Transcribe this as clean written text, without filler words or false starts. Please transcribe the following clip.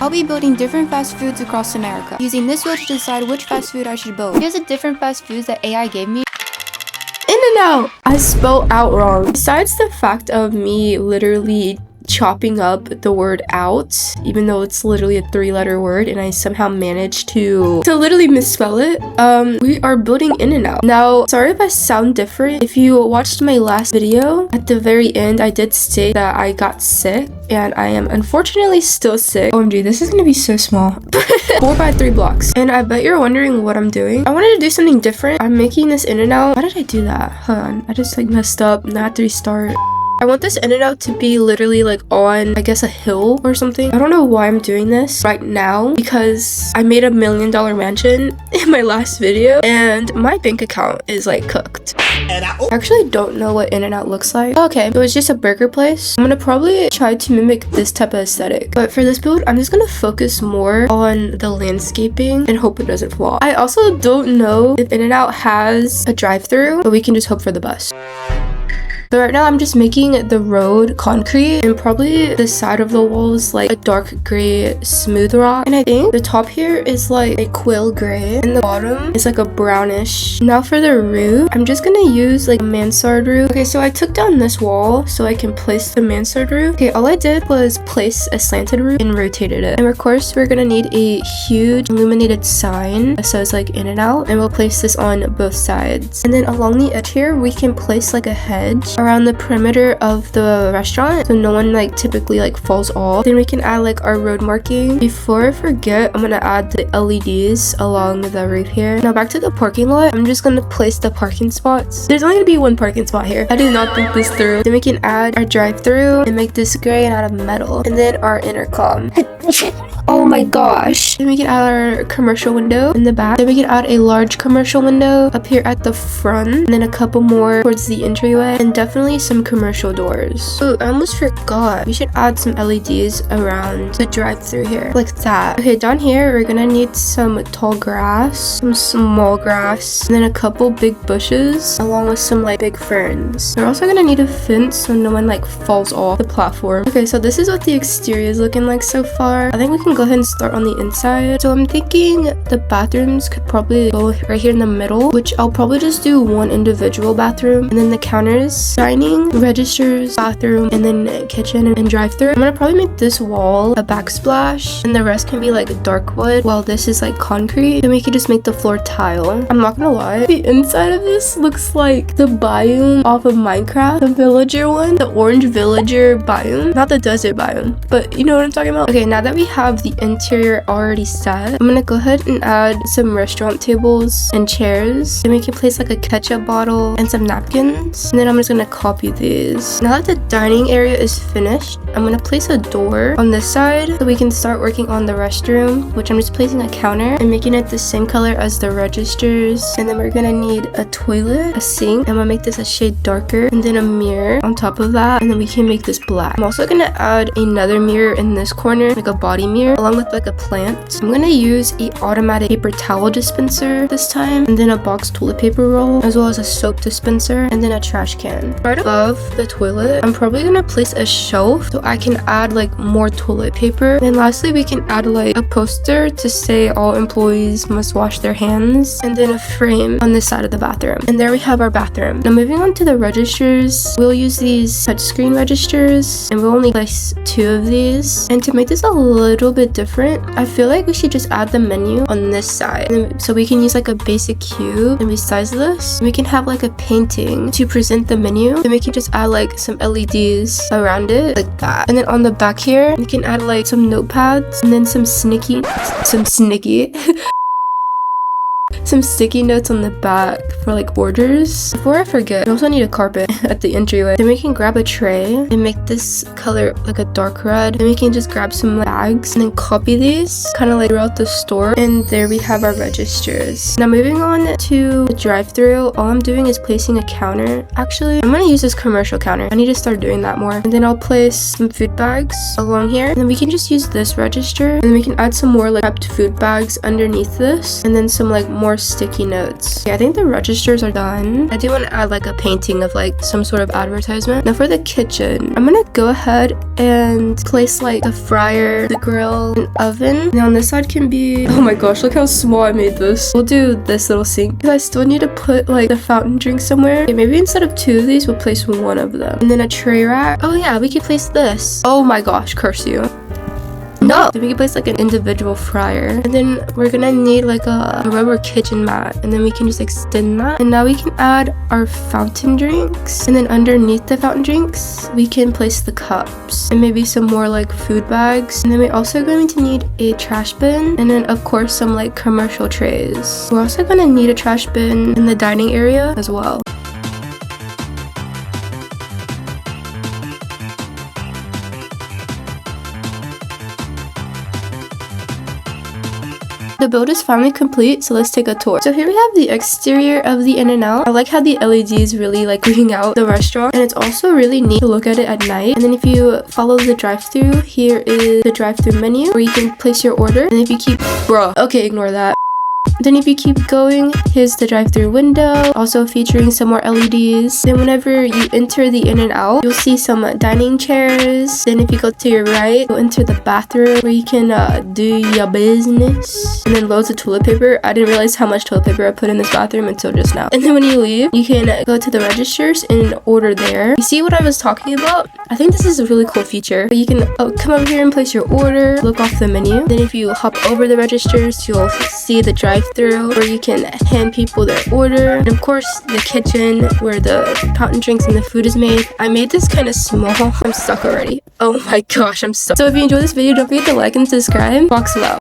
I'll be building different fast foods across America, using this wheel to decide which fast food I should build. Here's the different fast foods that AI gave me. In-N-Out! I spelled out wrong. Besides the fact of me literally chopping up the word out, even though it's literally a 3-letter word and I somehow managed to literally misspell it, we are building In-N-Out. Now, sorry if I sound different. If you watched my last video, at the very end I did state that I got sick, and I am unfortunately still sick. OMG, this is gonna be so small. 4 by 3 blocks. And I bet you're wondering what I'm doing. I wanted to do something different. I'm making this In-N-Out. Why did I do that? Hold on, I just like messed up. Now I have to restart. I want this In-N-Out to be literally like on, I guess, a hill or something. I don't know why I'm doing this right now because I made $1 million mansion in my last video and my bank account is like cooked. I actually don't know what In-N-Out looks like. Okay, it was just a burger place. I'm gonna probably try to mimic this type of aesthetic. But for this build, I'm just gonna focus more on the landscaping and hope it doesn't fall. I also don't know if In-N-Out has a drive-thru, but we can just hope for the best. So right now I'm just making the road concrete and probably the side of the walls like a dark gray smooth rock. And I think the top here is like a quail gray and the bottom is like a brownish. Now for the roof, I'm just gonna use like a mansard roof. Okay, so I took down this wall so I can place the mansard roof. Okay, all I did was place a slanted roof and rotated it. And of course, we're gonna need a huge illuminated sign that says like In-N-Out, and we'll place this on both sides. And then along the edge here, we can place like a hedge around the perimeter of the restaurant so no one like typically like falls off. Then we can add like our road marking. Before I forget, I'm gonna add the LEDs along the roof here. Now back to the parking lot, I'm just gonna place the parking spots. There's only gonna be one parking spot here. I did not think this through. Then we can add our drive-through and make this gray and out of metal, and then our intercom. Oh my gosh. Then we can add our commercial window in the back. Then we can add a large commercial window up here at the front, and then a couple more towards the entryway, and definitely some commercial doors. Oh, I almost forgot. We should add some LEDs around the drive-through here, like that. Okay, down here, we're gonna need some tall grass, some small grass, and then a couple big bushes, along with some like big ferns. We're also gonna need a fence so no one like falls off the platform. Okay, so this is what the exterior is looking like so far. I think we can go ahead and start on the inside. So I'm thinking the bathrooms could probably go right here in the middle, which I'll probably just do one individual bathroom, and then the counters, dining, registers, bathroom, and then kitchen and drive-thru. I'm gonna probably make this wall a backsplash, and the rest can be like dark wood, while this is like concrete. Then we could just make the floor tile. I'm not gonna lie, the inside of this looks like the biome off of Minecraft, the villager one, the orange villager biome, not the desert biome, but you know what I'm talking about. Okay, now that we have the interior already set, I'm gonna go ahead and add some restaurant tables and chairs. Then we can place like a ketchup bottle and some napkins, and then I'm just gonna copy these. Now that the dining area is finished, I'm gonna place a door on this side so we can start working on the restroom, which I'm just placing a counter and making it the same color as the registers. And then we're gonna need a toilet, a sink. I'm gonna make this a shade darker, and then a mirror on top of that, and then we can make this black. I'm also gonna add another mirror in this corner, like a body mirror, along with like a plant. I'm gonna use a automatic paper towel dispenser this time, and then a box toilet paper roll, as well as a soap dispenser, and then a trash can. Right above the toilet, I'm probably gonna place a shelf so I can add like more toilet paper. And lastly, we can add like a poster to say all employees must wash their hands, and then a frame on this side of the bathroom. And there we have our bathroom. Now moving on to the registers, we'll use these touchscreen registers, and we'll only place 2 of these. And to make this a little bit different, I feel like we should just add the menu on this side. And so we can use like a basic cube, and besides this, we can have like a painting to present the menu. Then we can just add like some LEDs around it, like that. And then on the back here, we can add like some notepads, and then some sticky notes on the back for like orders. Before I forget, we also need a carpet at the entryway. Then we can grab a tray and make this color like a dark red. Then we can just grab some bags and then copy these kind of like throughout the store. And there we have our registers. Now moving on to the drive-thru, all I'm doing is placing a counter. Actually, I'm gonna use this commercial counter. I need to start doing that more. And then I'll place some food bags along here. And then we can just use this register. And then we can add some more like prepped food bags underneath this. And then some like more sticky notes. Yeah, I think the registers are done. I do want to add like a painting of like some sort of advertisement. Now for the kitchen, I'm gonna go ahead and place like the fryer, the grill, and oven. Now on this side can be, oh my gosh, look how small I made this. We'll do this little sink because I still need to put like the fountain drink somewhere. Okay, maybe instead of 2 of these, we'll place 1 of them. And then a tray rack. Oh yeah, we could place this. Oh my gosh, curse you. No! Then we can place like an individual fryer. And then we're gonna need like a rubber kitchen mat. And then we can just extend that. And now we can add our fountain drinks. And then underneath the fountain drinks, we can place the cups. And maybe some more like food bags. And then we're also going to need a trash bin. And then of course some like commercial trays. We're also gonna need a trash bin in the dining area as well. The build is finally complete, so let's take a tour. So here we have the exterior of the In-N-Out. I like how the LEDs really like bring out the restaurant, and it's also really neat to look at it at night. And then if you follow the drive-thru, here is the drive-thru menu where you can place your order. And if you keep, bruh, okay, ignore that. Then if you keep going, here's the drive-thru window, also featuring some more LEDs. Then whenever you enter the In-N-Out, you'll see some dining chairs. Then if you go to your right, you'll enter the bathroom where you can do your business. And then loads of toilet paper. I didn't realize how much toilet paper I put in this bathroom until just now. And then when you leave, you can go to the registers and order there. You see what I was talking about? I think this is a really cool feature. You can come over here and place your order, look off the menu. Then if you hop over the registers, you'll see the drive-thru where you can hand people their order. And of course, the kitchen where the fountain drinks and the food is made. I made this kind of small. I'm stuck already. Oh my gosh, I'm stuck. So if you enjoyed this video, don't forget to like and subscribe. Box love.